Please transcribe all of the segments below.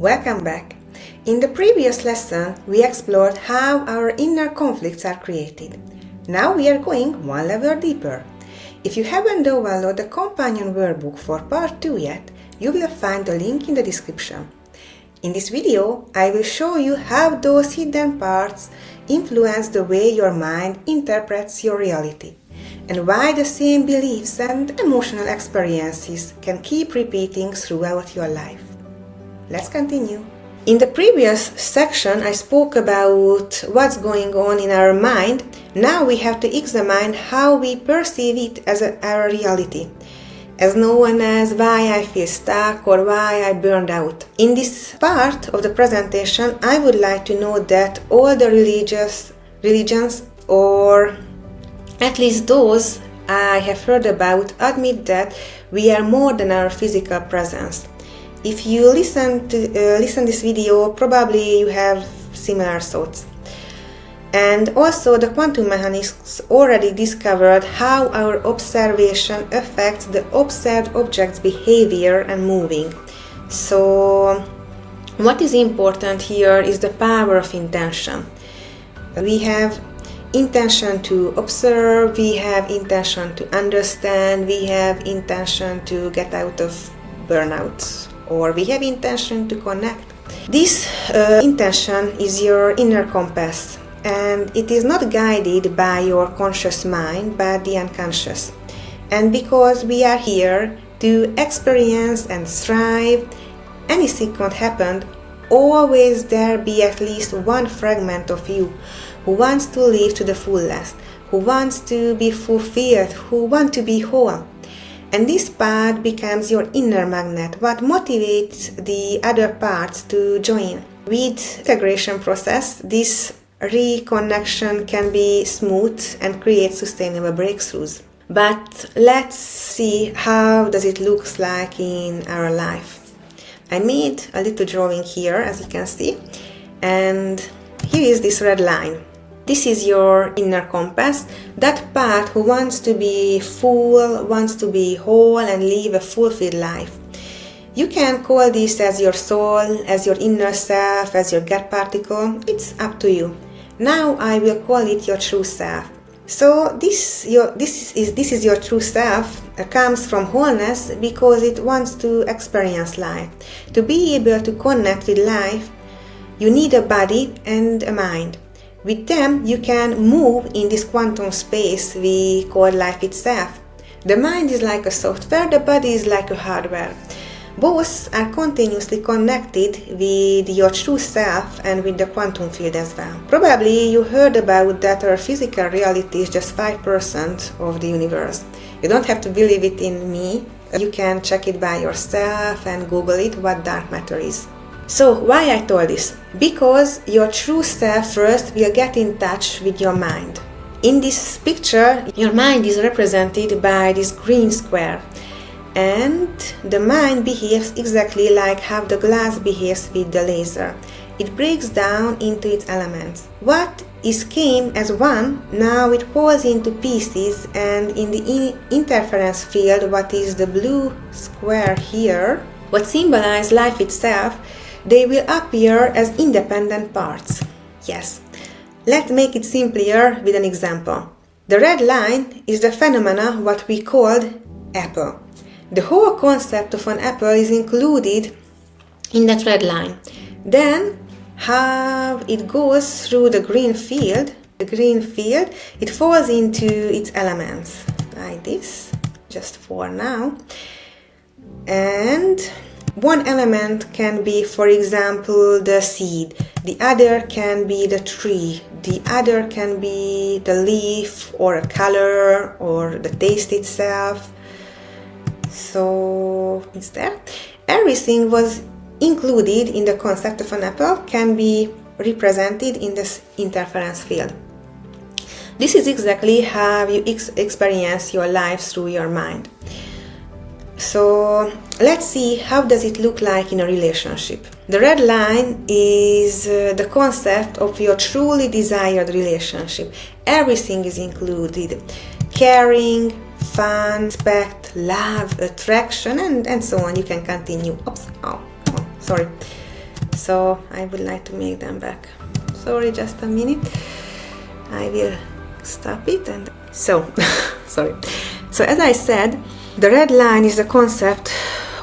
Welcome back. In the previous lesson, we explored how our inner conflicts are created. Now we are going one level deeper. If you haven't downloaded the companion workbook for part 2 yet, you will find the link in the description. In this video, I will show you how those hidden parts influence the way your mind interprets your reality, and why the same beliefs and emotional experiences can keep repeating throughout your life. Let's continue. In the previous section, I spoke about what's going on in our mind. Now we have to examine how we perceive it as our reality, as known as why I feel stuck or why I burned out. In this part of the presentation, I would like to note that all the religions, or at least those I have heard about, admit that we are more than our physical presence. If you listen this video, probably you have similar thoughts. And also the quantum mechanics already discovered how our observation affects the observed object's behavior and moving. So what is important here is the power of intention. We have intention to observe, we have intention to understand, we have intention to get out of burnout, or we have intention to connect. This intention is your inner compass, and it is not guided by your conscious mind but the unconscious. And because we are here to experience and thrive, anything can happen, always there be at least one fragment of you who wants to live to the fullest, who wants to be fulfilled, who wants to be whole. And this part becomes your inner magnet, what motivates the other parts to join. With integration process, this reconnection can be smooth and create sustainable breakthroughs. But let's see how does it look like in our life. I made a little drawing here, as you can see, and here is this red line. This is your inner compass, that part who wants to be full, wants to be whole and live a fulfilled life. You can call this as your soul, as your inner self, as your gut particle. It's up to you. Now I will call it your true self. So this is your true self, comes from wholeness because it wants to experience life. To be able to connect with life, you need a body and a mind. With them, you can move in this quantum space we call life itself. The mind is like a software, the body is like a hardware. Both are continuously connected with your true self and with the quantum field as well. Probably you heard about that our physical reality is just 5% of the universe. You don't have to believe it in me. You can check it by yourself and Google it, what dark matter is. So why I told this? Because your true self first will get in touch with your mind. In this picture, your mind is represented by this green square. And the mind behaves exactly like how the glass behaves with the laser. It breaks down into its elements. What came as one, now it falls into pieces, and in the interference field, what is the blue square here, what symbolizes life itself, they will appear as independent parts. Yes, let's make it simpler with an example. The red line is the phenomena what we called apple. The whole concept of an apple is included in that red line. Then how it goes through the green field, it falls into its elements like this, just for now. And one element can be, for example, the seed, the other can be the tree, the other can be the leaf or a color or the taste itself. So it's there. Everything was included in the concept of an apple can be represented in this interference field. This is exactly how you experience your life through your mind. So let's see how does it look like in a relationship. The red line is the concept of your truly desired relationship. Everything is included. Caring, fun, respect, love, attraction, and so on. You can continue. Oops, sorry. So I would like to make them back. Sorry, just a minute. I will stop it and so sorry. So as I said, the red line is the concept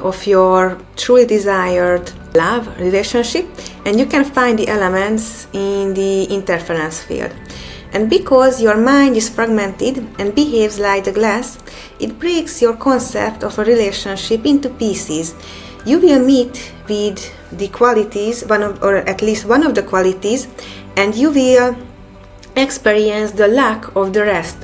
of your truly desired love relationship, and you can find the elements in the interference field. And because your mind is fragmented and behaves like the glass, it breaks your concept of a relationship into pieces. You will meet with the qualities, or at least one of the qualities, and you will experience the lack of the rest.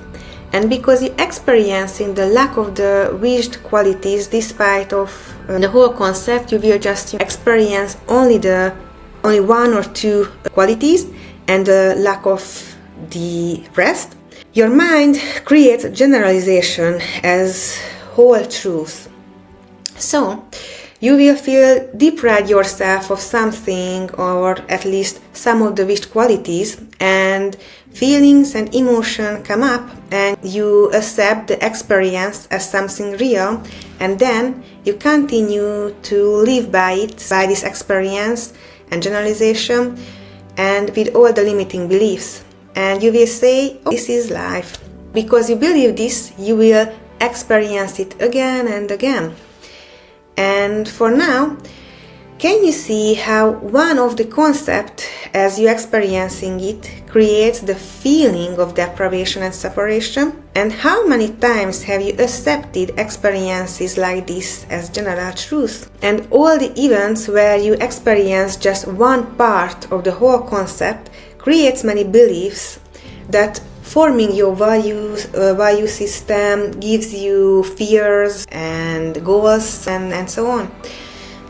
And because you're experiencing the lack of the wished qualities despite of the whole concept, you will just experience only one or two qualities and the lack of the rest. Your mind creates generalization as whole truth. So you will feel deprived yourself of something, or at least some of the wished qualities, and feelings and emotion come up, and you accept the experience as something real, and then you continue to live by it, by this experience and generalization, and with all the limiting beliefs. And you will say, oh, this is life. Because you believe this, you will experience it again and again. And for now, can you see how one of the concepts, as you're experiencing it, creates the feeling of deprivation and separation? And how many times have you accepted experiences like this as general truth? And all the events where you experience just one part of the whole concept creates many beliefs that forming your value system, gives you fears and goals and so on.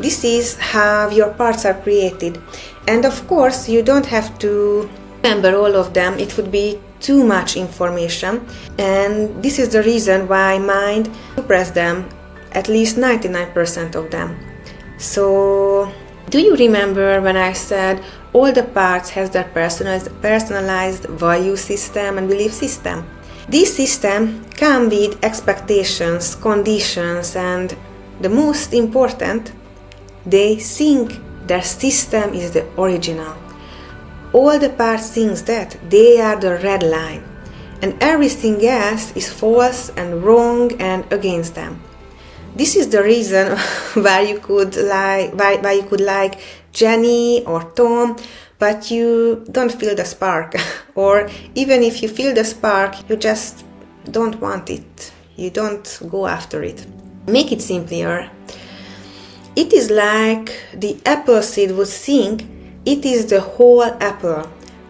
This is how your parts are created. And of course, you don't have to remember all of them. It would be too much information. And this is the reason why mind suppresses them, at least 99% of them. So, do you remember when I said all the parts has their personalized value system and belief system? These systems come with expectations, conditions, and the most important, they think their system is the original. All the parts think that they are the red line, and everything else is false and wrong and against them. This is the reason why you could like Jenny or Tom, but you don't feel the spark. Or even if you feel the spark, you just don't want it. You don't go after it. Make it simpler. It is like the apple seed would think it is the whole apple,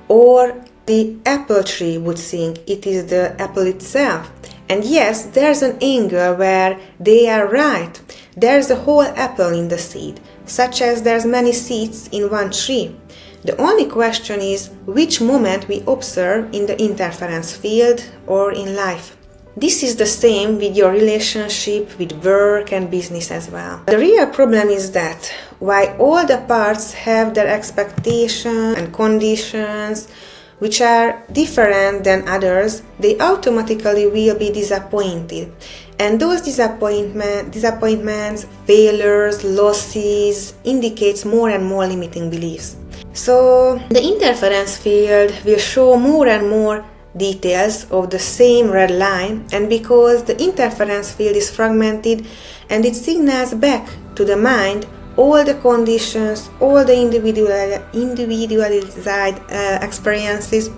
or the apple tree would think it is the apple itself. And yes, there's an angle where they are right. There's a whole apple in the seed, such as there's many seeds in one tree. The only question is which moment we observe in the interference field or in life. This is the same with your relationship, with work and business as well. The real problem is that while all the parts have their expectations and conditions, which are different than others, they automatically will be disappointed. And those disappointments, failures, losses indicates more and more limiting beliefs. So the interference field will show more and more details of the same red line, and because the interference field is fragmented and it signals back to the mind all the conditions, all the individualized experiences,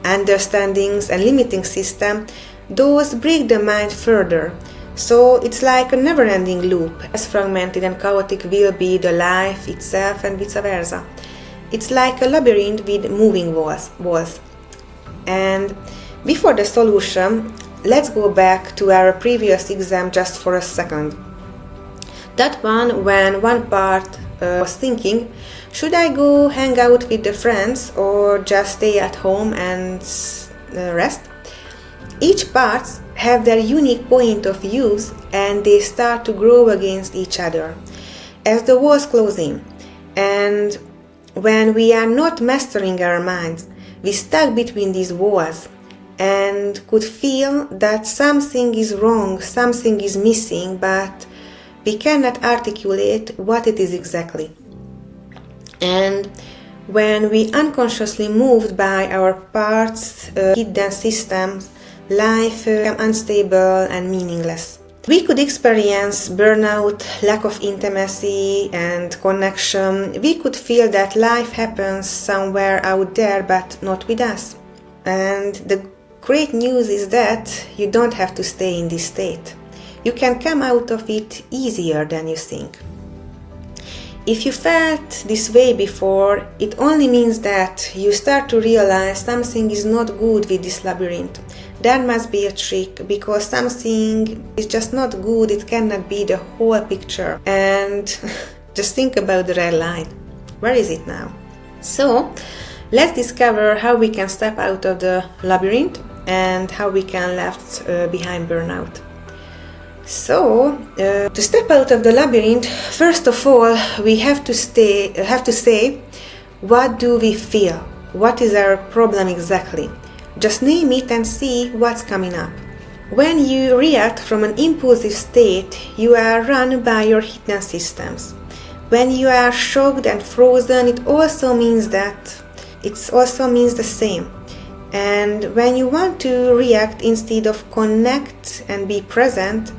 understandings and limiting system, those break the mind further. So it's like a never-ending loop. As fragmented and chaotic will be the life itself and vice versa. It's like a labyrinth with moving walls. And before the solution, let's go back to our previous exam just for a second. That one when one part was thinking, should I go hang out with the friends or just stay at home and rest? Each parts have their unique point of views and they start to grow against each other as the walls close in. And when we are not mastering our minds, we stuck between these walls and could feel that something is wrong, something is missing, but we cannot articulate what it is exactly. And when we unconsciously moved by our parts, hidden systems, life became unstable and meaningless. We could experience burnout, lack of intimacy and connection. We could feel that life happens somewhere out there but not with us. And the great news is that you don't have to stay in this state. You can come out of it easier than you think. If you felt this way before, it only means that you start to realize something is not good with this labyrinth. There must be a trick, because something is just not good, it cannot be the whole picture. And just think about the red line. Where is it now? So, let's discover how we can step out of the labyrinth and how we can left behind burnout. So, to step out of the labyrinth, first of all, we have to say, what do we feel? What is our problem exactly? Just name it and see what's coming up. When you react from an impulsive state, you are run by your hidden systems. When you are shocked and frozen, it also means the same. And when you want to react instead of connect and be present,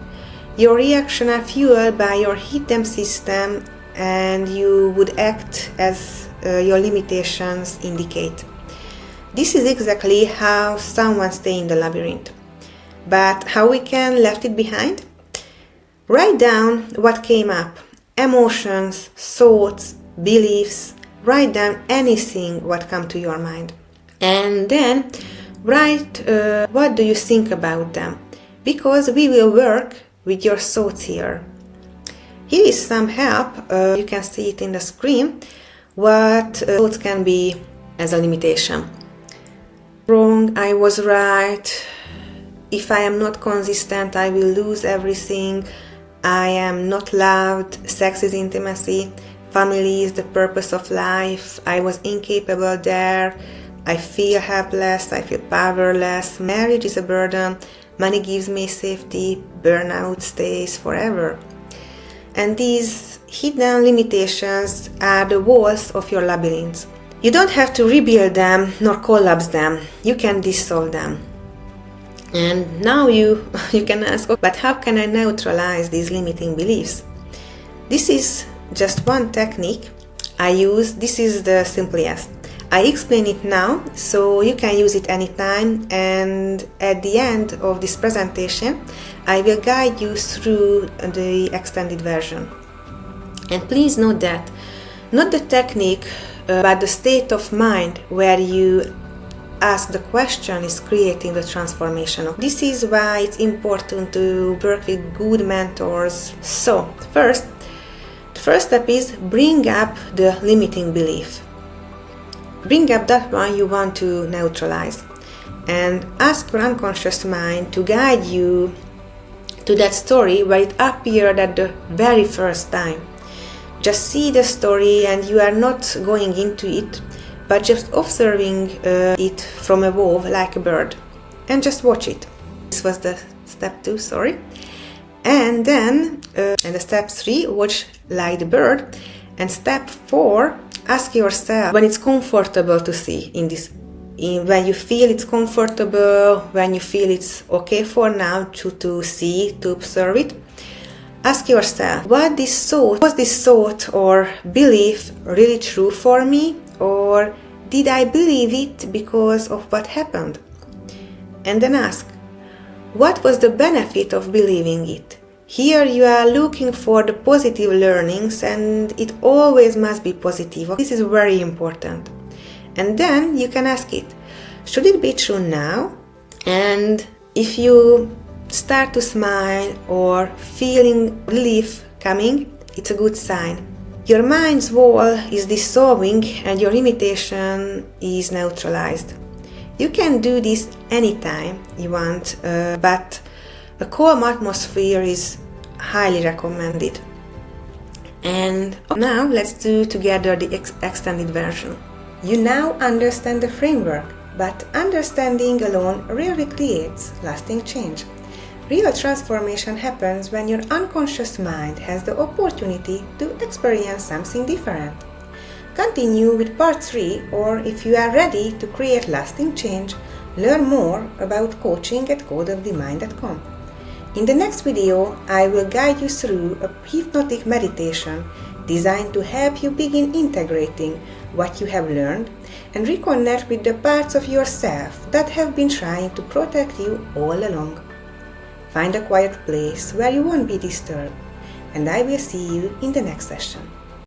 your reactions are fueled by your hidden system, and you would act as your limitations indicate. This is exactly how someone stays in the labyrinth. But how we can left it behind? Write down what came up. Emotions, thoughts, beliefs. Write down anything what comes to your mind. And then write what do you think about them. Because we will work with your thoughts here. Here is some help. You can see it in the screen. What thoughts can be as a limitation. Wrong, I was right. If I am not consistent, I will lose everything. I am not loved. Sex is intimacy. Family is the purpose of life. I was incapable there. I feel helpless. I feel powerless. Marriage is a burden. Money gives me safety. Burnout stays forever. And these hidden limitations are the walls of your labyrinth. You don't have to rebuild them nor collapse them. You can dissolve them. And now you can ask, but how can I neutralize these limiting beliefs? This is just one technique I use. This is the simplest. I explain it now, so you can use it anytime, and at the end of this presentation, I will guide you through the extended version. And please note that not the technique, but the state of mind where you ask the question is creating the transformation. This is why it's important to work with good mentors. So, the first step is bring up the limiting belief. Bring up that one you want to neutralize, and ask your unconscious mind to guide you to that story where it appeared at the very first time. Just see the story, and you are not going into it, but just observing it from above like a bird, and just watch it. This was the step 2, and then and the step 3, watch like the bird, and step 4, ask yourself when it's comfortable to see when you feel it's comfortable, when you feel it's okay for now to see, to observe it. Ask yourself, was this thought or belief really true for me, or did I believe it because of what happened? And then ask, what was the benefit of believing it? Here you are looking for the positive learnings, and it always must be positive. This is very important. And then you can ask it, should it be true now? And if you start to smile or feeling relief coming, it's a good sign. Your mind's wall is dissolving and your limitation is neutralized. You can do this anytime you want, but a calm atmosphere is highly recommended. And now let's do together the extended version. You now understand the framework, but understanding alone rarely creates lasting change. Real transformation happens when your unconscious mind has the opportunity to experience something different. continue with part 3, or if you are ready to create lasting change, learn more about coaching at codeofthemind.com. In the next video, I will guide you through a hypnotic meditation designed to help you begin integrating what you have learned and reconnect with the parts of yourself that have been trying to protect you all along. Find a quiet place where you won't be disturbed, and I will see you in the next session.